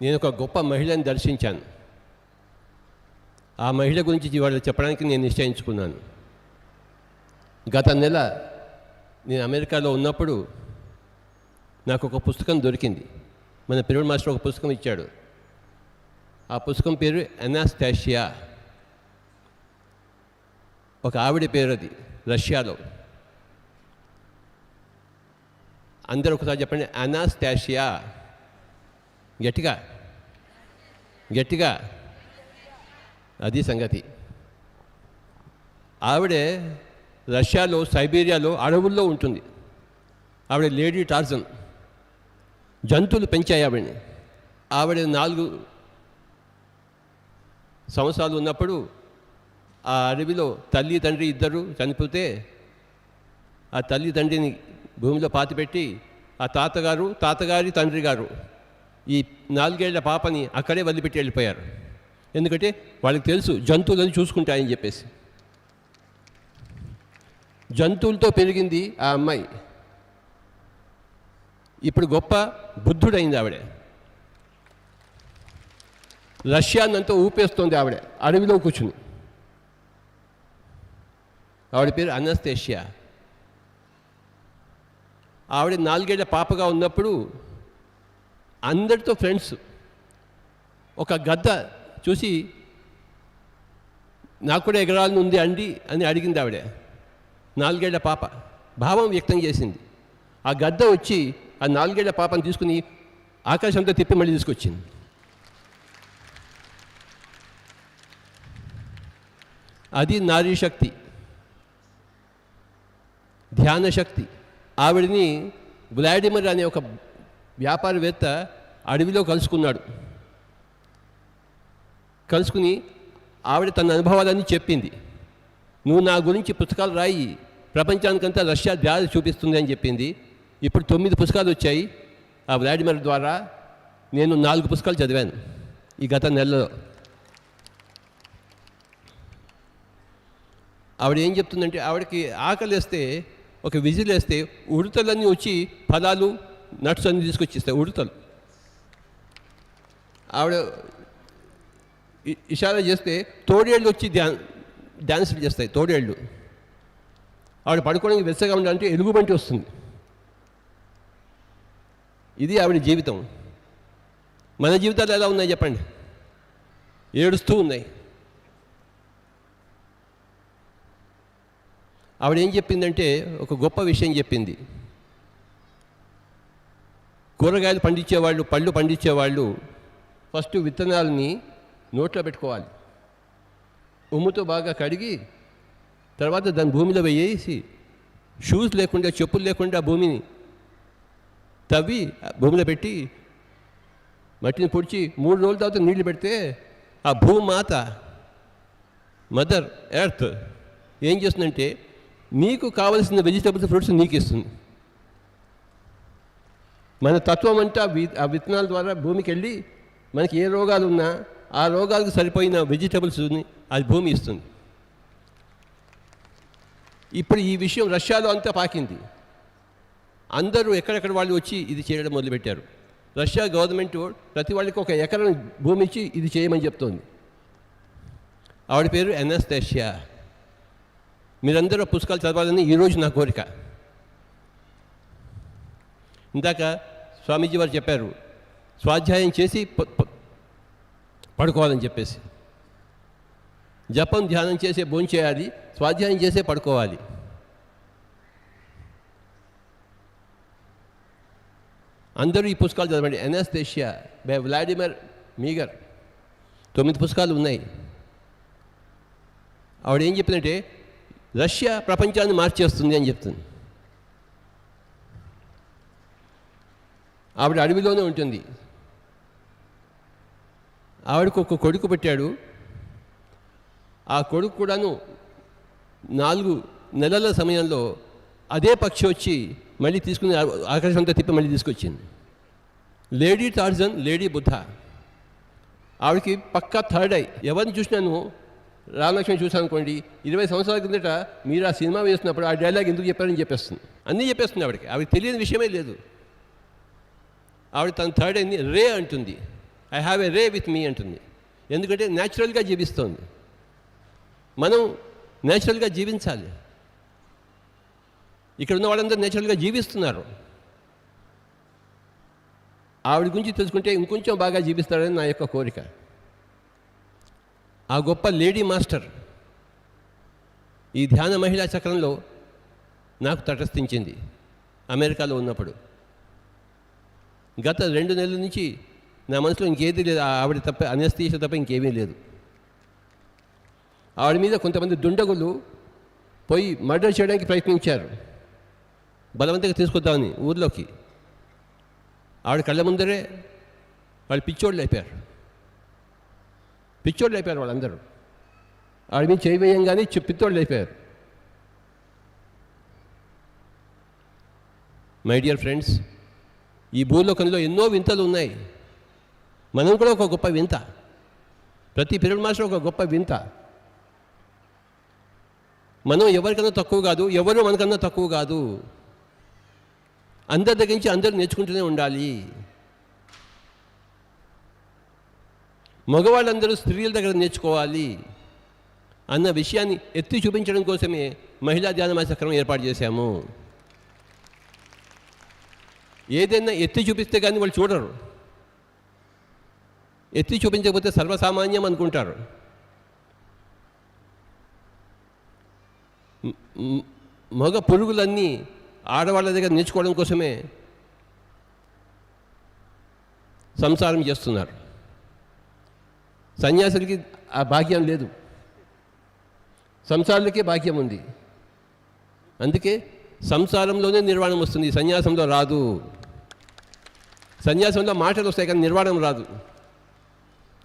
నేను ఒక గొప్ప మహిళని దర్శించాను. ఆ మహిళ గురించి ఇవాళ చెప్పడానికి నేను నిశ్చయించుకున్నాను. గత నెల నేను అమెరికాలో ఉన్నప్పుడు నాకు ఒక పుస్తకం దొరికింది. మన పిల్లల మాస్టర్ ఒక పుస్తకం ఇచ్చాడు. ఆ పుస్తకం పేరు అనాస్టాషియా. ఒక ఆవిడ పేరు అది, రష్యాలో. అందరూ ఒకసారి చెప్పండి, అనాస్టాషియా. గట్టిగా గట్టిగా. అది సంగతి. ఆవిడే రష్యాలో సైబీరియాలో అడవుల్లో ఉంటుంది. ఆవిడ లేడీ టార్జన్. జంతువులు పెంచాయి ఆవిడని. ఆవిడ 4 సంవత్సరాలు ఉన్నప్పుడు ఆ అడవిలో తల్లి తండ్రి ఇద్దరు చనిపోతే ఆ తల్లి తండ్రిని భూమిలో పాతిపెట్టి ఆ తాతగారి తండ్రి గారు ఈ 4 ఏళ్ల పాపని అక్కడే వదిలిపెట్టి వెళ్ళిపోయారు. ఎందుకంటే వాళ్ళకి తెలుసు జంతువులను చూసుకుంటాయని చెప్పేసి. జంతువులతో పెరిగింది ఆ అమ్మాయి. ఇప్పుడు గొప్ప బుద్ధుడైంది ఆవిడ. రష్యానంతా ఊపేస్తోంది ఆవిడ అడవిలో కూర్చుని. ఆవిడ పేరు అనాస్టేషియా. ఆవిడ 4 ఏళ్ల పాపగా ఉన్నప్పుడు అందరితో ఫ్రెండ్స్. ఒక గద్ద చూసి నాకు కూడా ఎగరాలని ఉంది అండి అని అడిగింది ఆవిడ. 4 ఏళ్ల పాప భావం వ్యక్తం చేసింది. ఆ గద్ద వచ్చి ఆ 4 ఏళ్ల పాపను తీసుకుని ఆకాశంతో తిప్పి మళ్ళీ తీసుకొచ్చింది. అది నారీ శక్తి, ధ్యాన శక్తి. ఆవిడని వ్లాడిమిర్ అనే ఒక వ్యాపారవేత్త అడవిలో కలుసుకుని ఆవిడ తన అనుభవాలన్నీ చెప్పింది. నువ్వు నా గురించి పుస్తకాలు రాయి, ప్రపంచానికంతా రష్యా దారి చూపిస్తుంది అని చెప్పింది. ఇప్పుడు 9 పుస్తకాలు వచ్చాయి ఆ వ్లాడిమిర్ ద్వారా. నేను 4 పుస్తకాలు చదివాను ఈ గత నెలలో. ఆవిడ ఏం చెప్తుందంటే, ఆవిడకి ఆకలి వేస్తే ఒక విజిల్ వేస్తే ఉడతలన్నీ వచ్చి ఫలాలు నట్స్ అన్నీ తీసుకొచ్చిస్తాయి. ఉడతలు ఆవిడ ఇషారా చేస్తే తోడేళ్ళు వచ్చి డ్యాన్సులు చేస్తాయి. తోడేళ్ళు ఆవిడ పడుకోవడానికి వెచ్చగా ఉండాలంటే ఎలుగుబంటి వస్తుంది. ఇది ఆవిడ జీవితం. మన జీవితాలు ఎలా ఉన్నాయి చెప్పండి? ఏడుస్తూ ఉన్నాయి. ఆవిడ ఏం చెప్పిందంటే ఒక గొప్ప విషయం చెప్పింది. కూరగాయలు పండించేవాళ్ళు, పళ్ళు పండించేవాళ్ళు ఫస్ట్ విత్తనాలని నోట్లో పెట్టుకోవాలి. ఉమ్ముతో బాగా కడిగి తర్వాత దాన్ని భూమిలో వేసి షూస్ లేకుండా, చెప్పులు లేకుండా భూమిని తవ్వి భూమిలో పెట్టి మట్టిని పొడిచి 3 రోజుల తర్వాత నీళ్లు పెడితే ఆ భూమాత మదర్ ఎర్త్ ఏం చేస్తుందంటే నీకు కావలసిన వెజిటబుల్స్, ఫ్రూట్స్ నీకు ఇస్తుంది. మన తత్వం అంటే ఆ విత్తనాల ద్వారా భూమికి వెళ్ళి మనకి ఏ రోగాలు ఉన్నా ఆ రోగాలకు సరిపోయిన వెజిటబుల్స్ని అది భూమి ఇస్తుంది. ఇప్పుడు ఈ విషయం రష్యాలో అంతా పాకింది. అందరూ ఎక్కడెక్కడ వాళ్ళు వచ్చి ఇది చేయడం మొదలుపెట్టారు. రష్యా గవర్నమెంట్ ప్రతి వాళ్ళకి 1 ఎకరం భూమి ఇచ్చి ఇది చేయమని చెప్తోంది. ఆవిడ పేరు అనాస్టాషియా. మీరందరూ పుస్తకాలు చదవాలని ఈరోజు నా కోరిక. ఇందాక స్వామీజీ వారు చెప్పారు స్వాధ్యాయం చేసి పడుకోవాలని చెప్పేసి. జపం ధ్యానం చేసే భోంచేయాలి, స్వాధ్యాయం చేసే పడుకోవాలి. అందరూ ఈ పుస్తకాలు చదవండి. అనాస్టేషియా బై వ్లాడిమిర్ మీగర్. 9 పుస్తకాలు ఉన్నాయి. ఆవిడ ఏం చెప్పిందంటే రష్యా ప్రపంచాన్ని మార్చేస్తుంది అని చెప్తుంది. ఆవిడ అడవిలోనే ఉంటుంది. ఆవిడకు ఒక కొడుకు పెట్టాడు. ఆ కొడుకు కూడాను 4 నెలల సమయంలో అదే పక్షి వచ్చి మళ్ళీ తీసుకుని ఆకాశంతో తిప్పి మళ్ళీ తీసుకొచ్చింది. Lady Tarzan, lady Buddha. ఆవిడకి పక్కా థర్డ్ ఐ. ఎవరిని చూసినాను, రామలక్ష్మి చూసాను అనుకోండి, 20 సంవత్సరాల కిందట మీరు ఆ సినిమా వేస్తున్నప్పుడు ఆ డైలాగ్ ఎందుకు చెప్పారని చెప్పేస్తుంది. అన్నీ చెప్పేస్తుంది ఆవిడకి. ఆవిడకి తెలియని విషయమే లేదు. ఆవిడ తన థర్డ్ ఐని రే అంటుంది. I have a ray with me అంటుంది. ఎందుకంటే న్యాచురల్గా జీవిస్తోంది. మనం న్యాచురల్గా జీవించాలి. ఇక్కడ ఉన్న వాళ్ళందరూ నేచురల్గా జీవిస్తున్నారు. ఆవిడ గురించి తెలుసుకుంటే ఇంకొంచెం బాగా జీవిస్తాడని నా యొక్క కోరిక. ఆ గొప్ప లేడీ మాస్టర్ ఈ ధ్యాన మహిళా చక్రంలో నాకు తటస్థించింది అమెరికాలో ఉన్నప్పుడు. గత 2 నెలల నుంచి నా మనసులో ఇంకేదీ లేదు. ఆవిడ తప్ప, అనస్థీషియా తప్ప ఇంకేమీ లేదు. ఆవిడ మీద కొంతమంది దుండగులు పోయి మర్డర్ చేయడానికి ప్రయత్నించారు, బలవంతంగా తీసుకొద్దామని ఊర్లోకి. ఆవిడ కళ్ళ ముందరే వాళ్ళు పిచ్చోళ్ళు అయిపోయారు వాళ్ళందరూ. ఆవిడ మీద చేయి వేయంగానే పిచ్చోళ్ళు అయిపోయారు. మై డియర్ ఫ్రెండ్స్, ఈ భూలోకంలో ఎన్నో వింతలు ఉన్నాయి. మనం కూడా ఒక గొప్ప వింత. ప్రతి పిరమిడ్ మాస్టర్ ఒక గొప్ప వింత. మనం ఎవరికన్నా తక్కువ కాదు, ఎవరు మనకన్నా తక్కువ కాదు. అందరి దగ్గర నుంచి అందరూ నేర్చుకుంటూనే ఉండాలి. మగవాళ్ళందరూ స్త్రీల దగ్గర నేర్చుకోవాలి అన్న విషయాన్ని ఎత్తి చూపించడం కోసమే మహిళా ధ్యాన చక్రం ఏర్పాటు చేశాము. ఏదైనా ఎత్తి చూపిస్తే కానీ వాళ్ళు చూడరు. ఎత్తి చూపించకపోతే సర్వసామాన్యం అనుకుంటారు. మగ పురుగులన్నీ ఆడవాళ్ళ దగ్గర నేర్చుకోవడం కోసమే సంసారం చేస్తున్నారు. సన్యాసులకి ఆ భాగ్యం లేదు, సంసారులకే భాగ్యం ఉంది. అందుకే సంసారంలోనే నిర్వాణం వస్తుంది, సన్యాసంలో రాదు. సన్యాసంలో మాటలు వస్తాయి కానీ నిర్వాణం రాదు.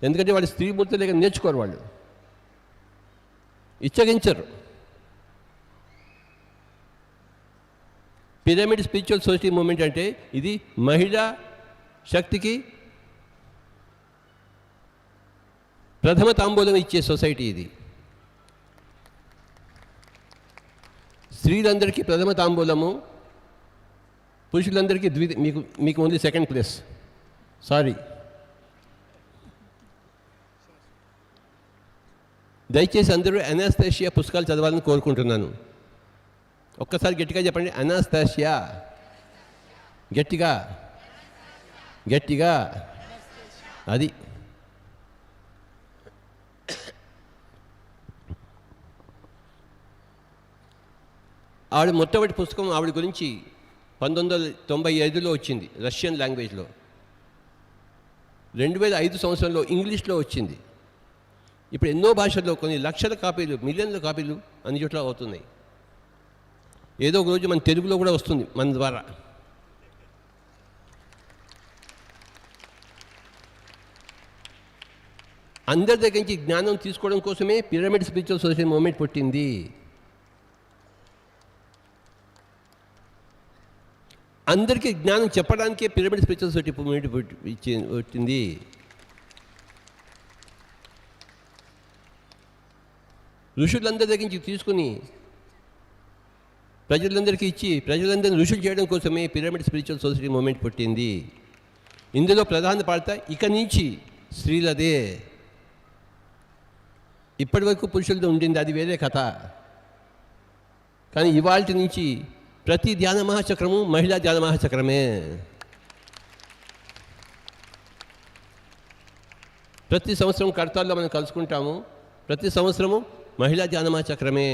ఎందుకంటే వాళ్ళు స్త్రీమూర్తుల దగ్గర నేర్చుకోరు, వాళ్ళు ఇచ్చగించరు. పిరమిడ్ స్పిరిచువల్ సొసైటీ మూమెంట్ అంటే ఇది మహిళా శక్తికి ప్రథమ తాంబూలం ఇచ్చే సొసైటీ. ఇది స్త్రీలందరికీ ప్రథమ తాంబూలము, పురుషులందరికీ మీకు ఓన్లీ సెకండ్ ప్లేస్. సారీ. దయచేసి అందరూ అనస్థీషియా పుస్తకాలు చదవాలని కోరుకుంటున్నాను. ఒక్కసారి గట్టిగా చెప్పండి, అనస్థీషియా. గట్టిగా అది. ఆవిడ మొట్టమొదటి పుస్తకం ఆవిడ గురించి 1995లో వచ్చింది రష్యన్ లాంగ్వేజ్లో. 2005 సంవత్సరంలో ఇంగ్లీష్లో వచ్చింది. ఇప్పుడు ఎన్నో భాషల్లో కొన్ని లక్షల కాపీలు, మిలియన్ల కాపీలు అన్ని చోట్ల అవుతున్నాయి. ఏదో ఒక రోజు మన తెలుగులో కూడా వస్తుంది మన ద్వారా. అందరి దగ్గర నుంచి జ్ఞానం తీసుకోవడం కోసమే పిరమిడ్ స్పిరిచువల్ సొసైటీ మూవ్మెంట్ పుట్టింది. అందరికీ జ్ఞానం చెప్పడానికే పిరమిడ్ స్పిరిచువల్ సొసైటీ మూవ్మెంట్ పుట్టింది. ఋషులందరి దగ్గర నుంచి తీసుకుని ప్రజలందరికీ ఇచ్చి ప్రజలందరినీ ఋషులు చేయడం కోసమే పిరమిడ్ స్పిరిచువల్ సొసైటీ మూవ్మెంట్ పుట్టింది. ఇందులో ప్రధాన పాత్ర ఇక నుంచి స్త్రీలదే. ఇప్పటి వరకు పురుషులతో ఉండింది, అది వేరే కథ. కానీ ఇవాళ నుంచి ప్రతి ధ్యాన మహాచక్రము మహిళా ధ్యాన మహాచక్రమే. ప్రతి సంవత్సరం కడతాల్లో మనం కలుసుకుంటాము. ప్రతి సంవత్సరము మహిళా ధ్యాన మహాచక్రమే.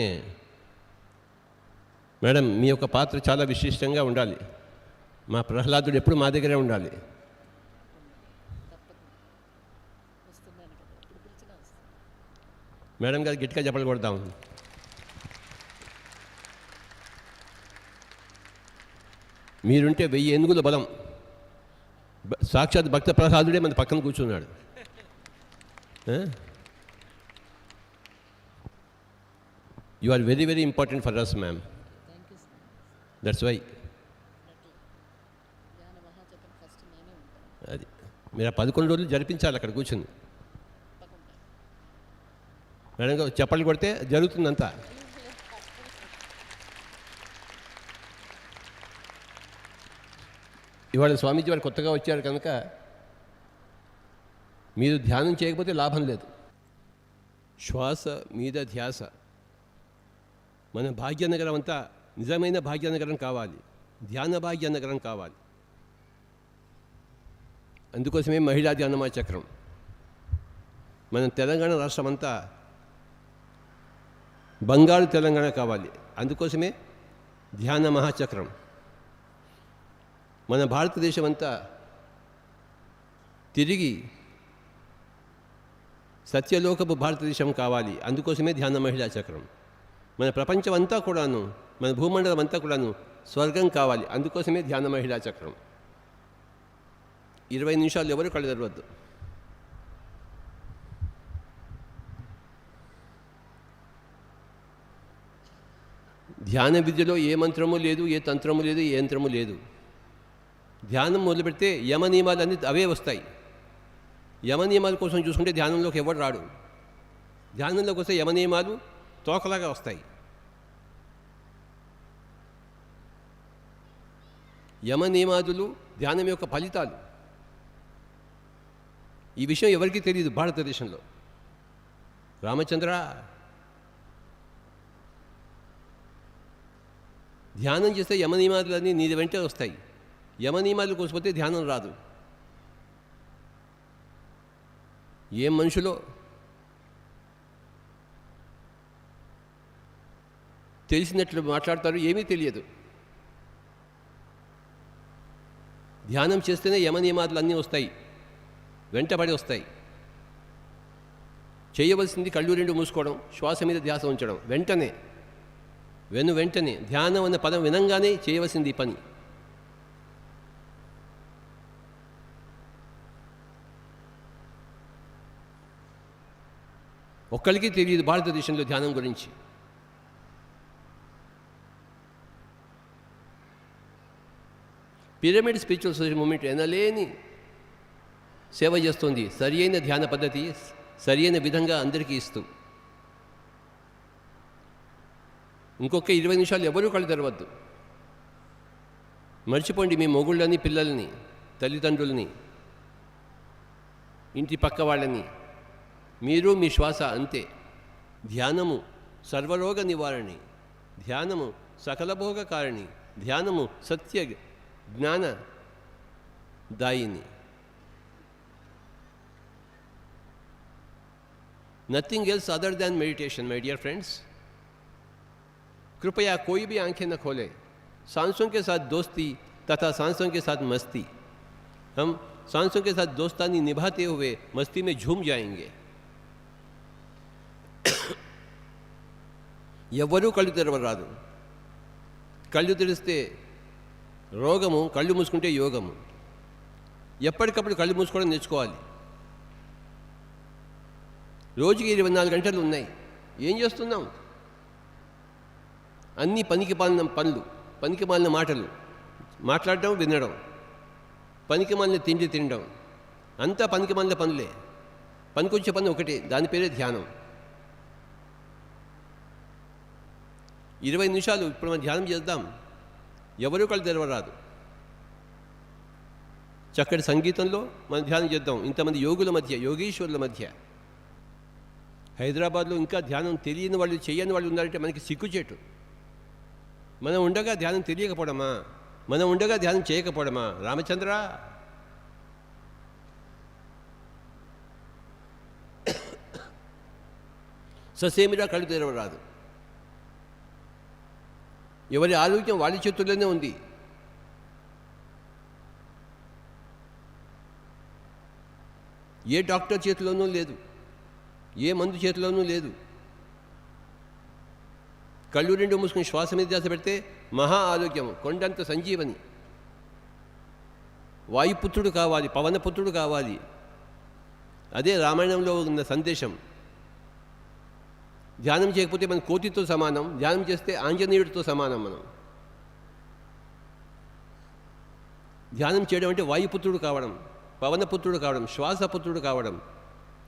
మేడం, మీ యొక్క పాత్ర చాలా విశిష్టంగా ఉండాలి. మా ప్రహ్లాదుడు ఎప్పుడు మా దగ్గరే ఉండాలి. మేడం గారు గట్టిగా చెప్పలు కొడదాం. మీరుంటే 1000 ఏనుగుల బలం. సాక్షాత్ భక్త ప్రహ్లాదుడే మన పక్కన కూర్చున్నాడు. You are very very important for us ma'am. That's why. అది మీరు 11 రోజులు జరిపించాలి అక్కడ కూర్చుని. మేడం గారు చెప్పలు కొడితే జరుగుతుందంతా. ఇవాళ స్వామీజీ వారు కొత్తగా వచ్చారు కనుక మీరు ధ్యానం చేయకపోతే లాభం లేదు. శ్వాస మీద ధ్యాస. మన భాగ్యనగరం అంతా నిజమైన భాగ్యనగరం కావాలి, ధ్యాన భాగ్యనగరం కావాలి. అందుకోసమే మహిళా ధ్యానమా చక్రం. మన తెలంగాణ రాష్ట్రం అంతా బంగారు తెలంగాణ కావాలి, అందుకోసమే ధ్యాన మహాచక్రం. మన భారతదేశం అంతా తిరిగి సత్యలోకపు భారతదేశం కావాలి, అందుకోసమే ధ్యాన మహిళా చక్రం. మన ప్రపంచం అంతా కూడాను, మన భూమండలం అంతా కూడాను స్వర్గం కావాలి, అందుకోసమే ధ్యాన మహిళా చక్రం. 20 నిమిషాలు ఎవరు కళ్ళు తెరవద్దు. ధ్యాన విద్యలో ఏ మంత్రము లేదు, ఏ తంత్రము లేదు, ఏ యంత్రము లేదు. ధ్యానం మొదలు పెడితే యమ నియమాలన్నీ అవే వస్తాయి. యమ నియమాల కోసం చూసుకుంటే ధ్యానంలోకి ఎవడు రాడు. ధ్యానంలోకి వస్తే యమ నియమాలు తోకలాగా వస్తాయి. యమ నియమాదులు ధ్యానం యొక్క ఫలితాలు. ఈ విషయం ఎవరికీ తెలియదు భారతదేశంలో. రామచంద్ర, ధ్యానం చేస్తే యమ నియమాదులన్నీ నీ వెంటే వస్తాయి. యమ నియమాలు కోసిపోతే ధ్యానం రాదు. ఏం మనుషులో తెలిసినట్లు మాట్లాడతారు, ఏమీ తెలియదు. ధ్యానం చేస్తేనే యమ నియమాదులు అన్నీ వస్తాయి, వెంటబడి వస్తాయి. చేయవలసింది కళ్ళు రెండు మూసుకోవడం, శ్వాస మీద ధ్యాస ఉంచడం. వెంటనే ధ్యానం అన్న పదం వినంగానే చేయవలసింది ఈ పని. ఒక్కరికి తెలియదు భారతదేశంలో ధ్యానం గురించి. పిరమిడ్ స్పిరిచువల్ సొసైటీ మూమెంట్ ఎనలేని సేవ చేస్తుంది, సరి అయిన ధ్యాన పద్ధతి సరి అయిన విధంగా అందరికీ ఇస్తూ. ఇంకొక 20 నిమిషాలు ఎవరూ కళ్ళు తెరవద్దు. మర్చిపోండి మీ మొగుళ్ళని, పిల్లల్ని, తల్లిదండ్రుల్ని, ఇంటి పక్క వాళ్ళని. మీరు మీ శ్వాస అంతే. ధ్యానము సర్వరోగ నివారణి, ధ్యానము సకలభోగ కారణి, ధ్యానము సత్య జ్ఞాన దాయిని. Nothing else other than meditation my dear friends. कृपया कोई भी आंखें न खोलें. सांसों के साथ दोस्ती तथा सांसों के साथ मस्ती. हम सांसों के साथ दोस्तानी निभाते हुए मस्ती में झूम जाएंगे. ఎవరూ కళ్ళు తెరవరాదు. కళ్ళు తెరిస్తే రోగము, కళ్ళు మూసుకుంటే యోగము. ఎప్పటికప్పుడు కళ్ళు మూసుకోవడం నేర్చుకోవాలి. రోజుకి 24 గంటలు ఉన్నాయి. ఏం చేస్తున్నాం? అన్నీ పనికి మాలిన పనులు, పనికి మాలిన మాటలు మాట్లాడడం, వినడం, పనికి మాలిన తిండి తినడం, అంతా పనికి మాలిన పనులే. పనికొచ్చే పని ఒకటే, దాని పేరే ధ్యానం. 20 నిమిషాలు ఇప్పుడు మనం ధ్యానం చేద్దాం. ఎవరూ కళ్ళు తెరవరాదు. చక్కటి సంగీతంలో మనం ధ్యానం చేద్దాం. ఇంతమంది యోగుల మధ్య, యోగీశ్వరుల మధ్య. హైదరాబాద్లో ఇంకా ధ్యానం తెలియని వాళ్ళు, చేయని వాళ్ళు ఉన్నారంటే మనకి సిగ్గుచేటు. మనం ఉండగా ధ్యానం తెలియకపోవడమా? మనం ఉండగా ధ్యానం చేయకపోవడమా? రామచంద్ర, ససేమిరా కళ్ళు తెరవరాదు. ఎవరి ఆరోగ్యం వాళ్ళ చేతుల్లోనే ఉంది. ఏ డాక్టర్ చేతిలోనూ లేదు, ఏ మందు చేతిలోనూ లేదు. కళ్ళు రెండు మూసుకుని శ్వాస మీద ధ్యాస పెడితే మహా ఆరోగ్యం, కొండంత సంజీవని. వాయుపుత్రుడు కావాలి, పవనపుత్రుడు కావాలి. అదే రామాయణంలో ఉన్న సందేశం. ధ్యానం చేయకపోతే మనం కోతితో సమానం, ధ్యానం చేస్తే ఆంజనేయుడితో సమానం. మనం ధ్యానం చేయడం అంటే వాయుపుత్రుడు కావడం, పవనపుత్రుడు కావడం, శ్వాసపుత్రుడు కావడం.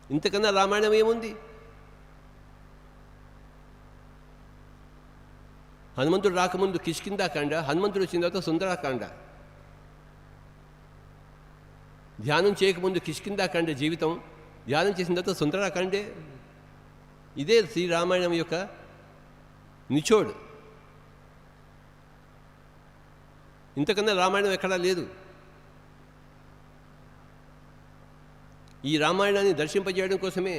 ఇంతకన్నా రామాయణం ఏముంది? హనుమంతుడు రాకముందు కిష్కిందాకాండ, హనుమంతుడు వచ్చిన తర్వాత సుందరాకాండ. ధ్యానం చేయకముందు కిష్కిందాకాండ జీవితం, ధ్యానం చేసిన తర్వాత సుందర కండే. ఇదే శ్రీరామాయణం యొక్క నిచోడు. ఇంతకన్నా రామాయణం ఎక్కడా లేదు. ఈ రామాయణాన్ని దర్శింపజేయడం కోసమే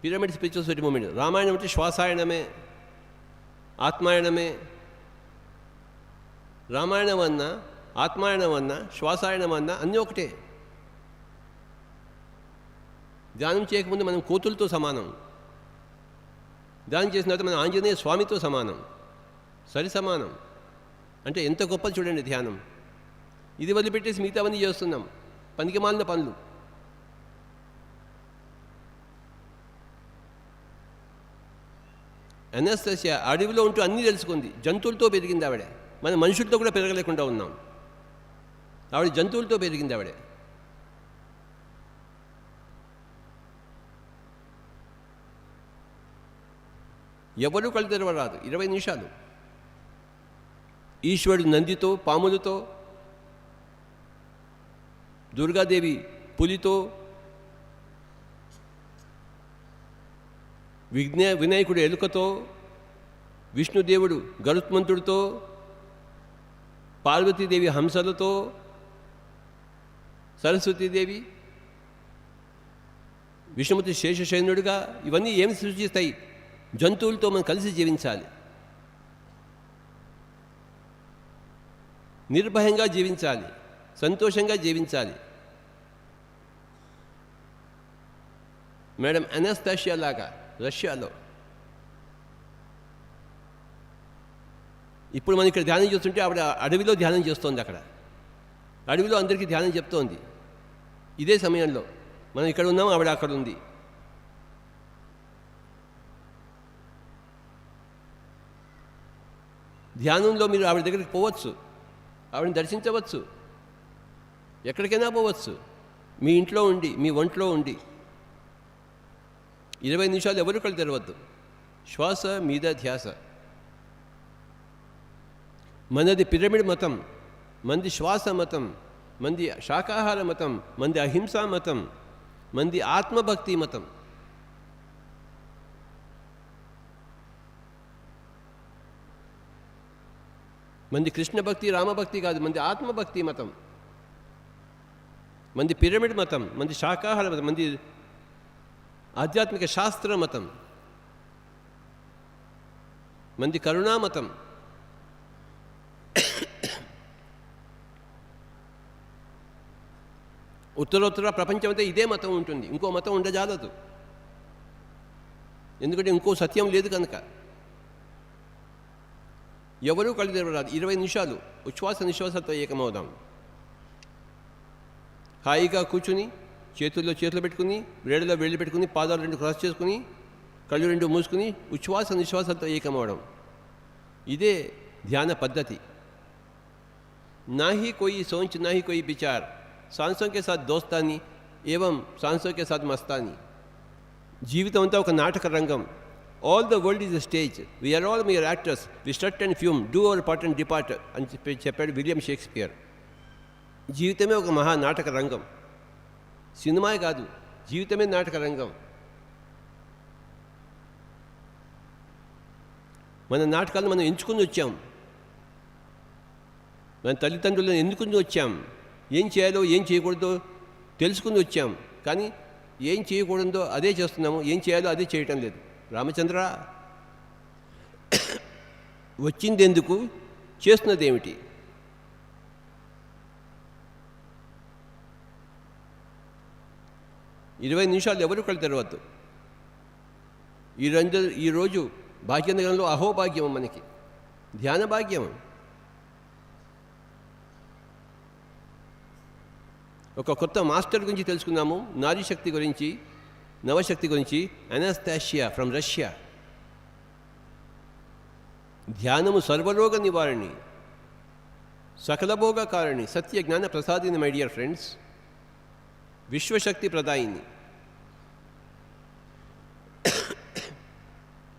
pyramid spiritual society moment. Ramayanam అంటే శ్వాసాయణమే, ఆత్మాయణమే. రామాయణం అన్నా, ఆత్మాయణం అన్నా, శ్వాసాయణం అన్నా అన్నీ ఒకటే. ధ్యానం చేయకముందు మనం కోతులతో సమానం, ధ్యానం చేసిన తర్వాత మనం ఆంజనేయ స్వామితో సమానం, సరి సమానం. అంటే ఎంత గొప్పది చూడండి ధ్యానం. ఇది వదిలిపెట్టేసి మిగతావన్నీ చేస్తున్నాం, పనికిమాలిన పనులు. అనస్తసియా అడవిలో ఉంటూ అన్నీ తెలుసుకుంది. జంతువులతో పెరిగింది ఆవిడ. మన మనుషులతో కూడా పెరగలేకుండా ఉన్నాం. ఆవిడ జంతువులతో పెరిగింది ఆవిడ. ఎవరూ కళ్ళు తెరవరాదు. 20 నిమిషాలు ఈశ్వరుడు నందితో, పాములతో, దుర్గాదేవి పులితో, వినాయకుడు ఎలుకతో, విష్ణుదేవుడు గరుత్మంతుడితో, పార్వతీదేవి హంసలతో, సరస్వతీదేవి, విష్ణుమూర్తి శేషశయనుడిగా, ఇవన్నీ ఏమి సూచిస్తాయి? జంతువులతో మనం కలిసి జీవించాలి, నిర్భయంగా జీవించాలి, సంతోషంగా జీవించాలి. మేడం అనస్తాషియా లాగా రష్యాలో. ఇప్పుడు మనం ఇక్కడ ధ్యానం చేస్తుంటే ఆవిడ అడవిలో ధ్యానం చేస్తోంది. అక్కడ అడవిలో అందరికీ ధ్యానం చెప్తోంది. ఇదే సమయంలో మనం ఇక్కడ ఉన్నాం, ఆవిడ అక్కడ ఉంది. ధ్యానంలో మీరు ఆవిడ దగ్గరికి పోవచ్చు, ఆవిడని దర్శించవచ్చు, ఎక్కడికైనా పోవచ్చు, మీ ఇంట్లో ఉండి, మీ ఒంట్లో ఉండి. 20 నిమిషాలు ఎవరు కళ్ళు తెరవద్దు. శ్వాస మీద ధ్యాస. మనది పిరమిడ్ మతం, మంది శ్వాస మతం, మంది శాకాహార మతం, మంది అహింసా మతం, మంది ఆత్మభక్తి మతం. మంది కృష్ణ భక్తి, రామభక్తి కాదు, మంది ఆత్మభక్తి మతం. మంది పిరమిడ్ మతం, మంది శాకాహార మతం, మంది ఆధ్యాత్మిక శాస్త్ర మతం, మంది కరుణామతం. ఉత్తరోత్తర ప్రపంచం అంతా ఇదే మతం ఉంటుంది, ఇంకో మతం ఉండజాలదు. ఎందుకంటే ఇంకో సత్యం లేదు కనుక. ఎవరూ కళ్ళు తెరవరాదు. 20 నిమిషాలు ఉచ్ఛ్వాస నిశ్వాసంతో ఏకమవుదాం. హాయిగా కూర్చుని, చేతుల్లో చేతులు పెట్టుకుని, వేళ్ళలో వేళ్ళు పెట్టుకుని, పాదాలు 2 క్రాస్ చేసుకుని, కళ్ళు 2 మూసుకుని ఉచ్ఛ్వాస నిశ్వాసంతో ఏకమవడం. ఇదే ధ్యాన పద్ధతి. నాహి కోయి సోంచ్ నాహి కోయి విచార్, सांसों के साथ दोस्तानी एवं सांसों के साथ मस्तानी. జీవితం అంతా ఒక నాటక రంగం. All the world is a stage, we are all mere actors, we strut and fume, do our part and depart అని చెప్పాడు విలియం షేక్స్పియర్. జీవితమే ఒక మహా నాటక రంగం. సినిమా కాదు, జీవితమే నాటక రంగం. మన నాటకాలను మనం ఎంచుకుని వచ్చాం. మన తల్లిదండ్రులను ఎన్నుకుని వచ్చాం. ఏం చేయాలో ఏం చేయకూడదో తెలుసుకుని వచ్చాం. కానీ ఏం చేయకూడదో అదే చేస్తున్నాము, ఏం చేయాలో అదే చేయటం లేదు. రామచంద్ర, వచ్చింది ఎందుకు, చేస్తున్నది ఏమిటి? ఇరవై నిమిషాలు ఎవరు కళ్ళు తెరవద్దు. ఈరోజు భాగ్యనగరంలో అహోభాగ్యం, మనకి ధ్యాన భాగ్యం. ఒక కొత్త మాస్టర్ గురించి తెలుసుకున్నాము, నారీ శక్తి గురించి, నవశక్తి గురించి. Anastasia from Russia. ధ్యానము సర్వరోగ నివారణి, సకలభోగ కారణి, సత్య జ్ఞాన ప్రసాదిని. మై డియర్ ఫ్రెండ్స్, విశ్వశక్తి ప్రదాయిని.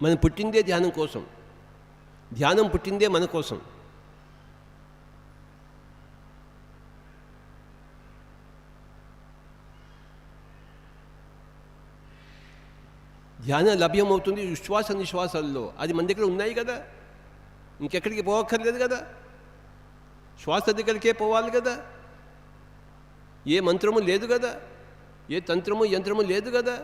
మనం పుట్టిందే ధ్యానం కోసం, ధ్యానం పుట్టిందే మన కోసం. ధ్యానం లభ్యమవుతుంది ఉచ్ఛ్వాస నిశ్వాసాల్లో. అది మన దగ్గర ఉన్నాయి కదా, ఇంకెక్కడికి పోవక్కర్లేదు కదా, శ్వాస దగ్గరికే పోవాలి కదా. ఏ మంత్రము లేదు కదా, ఏ తంత్రము యంత్రము లేదు కదా.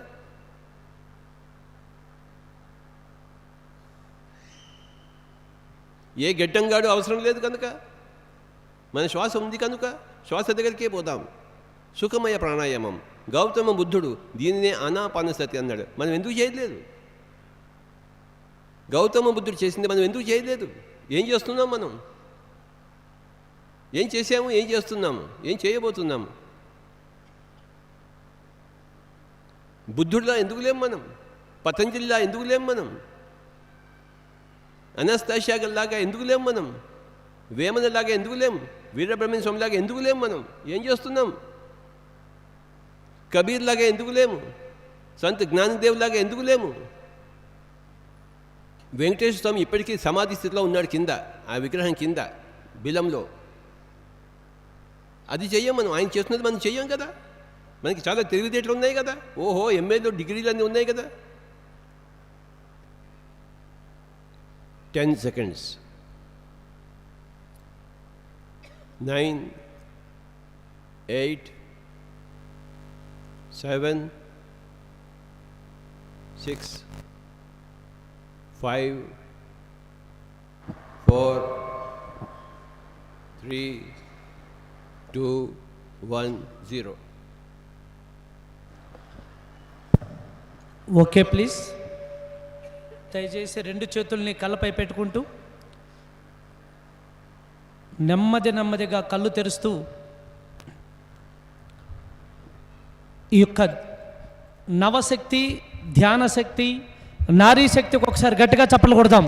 ఏ గెడ్డంగాడు అవసరం లేదు కనుక, మన శ్వాస ఉంది కనుక శ్వాస దగ్గరికే పోదాం. సుఖమయ ప్రాణాయామం. గౌతమ బుద్ధుడు దీనినే ఆనాపానసతి అన్నాడు. మనం ఎందుకు చేయలేదు? గౌతమ బుద్ధుడు చేసింది మనం ఎందుకు చేయలేదు? ఏం చేస్తున్నాం మనం? ఏం చేసాము, ఏం చేస్తున్నాము, ఏం చేయబోతున్నాము? బుద్ధుడిలా ఎందుకు లేం మనం? పతంజలిలా ఎందుకు లేం మనం? అనస్తాషాగల్లాగా ఎందుకు లేం మనం? వేమనలాగా ఎందుకు లేం? వీరబ్రహ్మణ్య స్వామిలాగా ఎందుకు లేం మనం? ఏం చేస్తున్నాం? కబీర్లాగా ఎందుకు లేము? సంత్ జ్ఞానదేవ్లాగా ఎందుకు లేము? వెంకటేశ్వర స్వామి ఇప్పటికీ సమాధి స్థితిలో ఉన్నాడు కింద, ఆ విగ్రహం కింద బిలంలో. అది చెయ్యం మనం. ఆయన చేస్తున్నది మనం చెయ్యం కదా. మనకి చాలా తెలివితేటలు ఉన్నాయి కదా. ఓహో, ఎంఏలో డిగ్రీలు అన్నీ ఉన్నాయి కదా. 10 seconds. 9, 8, 7, 6, 5, 4, 3, 2, 1, 0. Okay please. దయచేసి 2 చేతుల్ని కళ్ళపై పెట్టుకుంటూ నెమ్మదిగా కళ్ళు తెరుస్తూ ఈ యొక్క నవశక్తి, ధ్యానశక్తి, నారీ శక్తికి ఒకసారి గట్టిగా చప్పట్లు కొడదాం.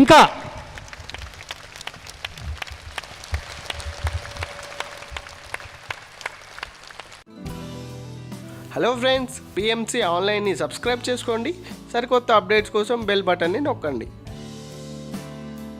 ఇంకా హలో ఫ్రెండ్స్, పిఎంసి ఆన్లైన్ని సబ్స్క్రైబ్ చేసుకోండి. సరికొత్త అప్డేట్స్ కోసం బెల్ బటన్ని నొక్కండి.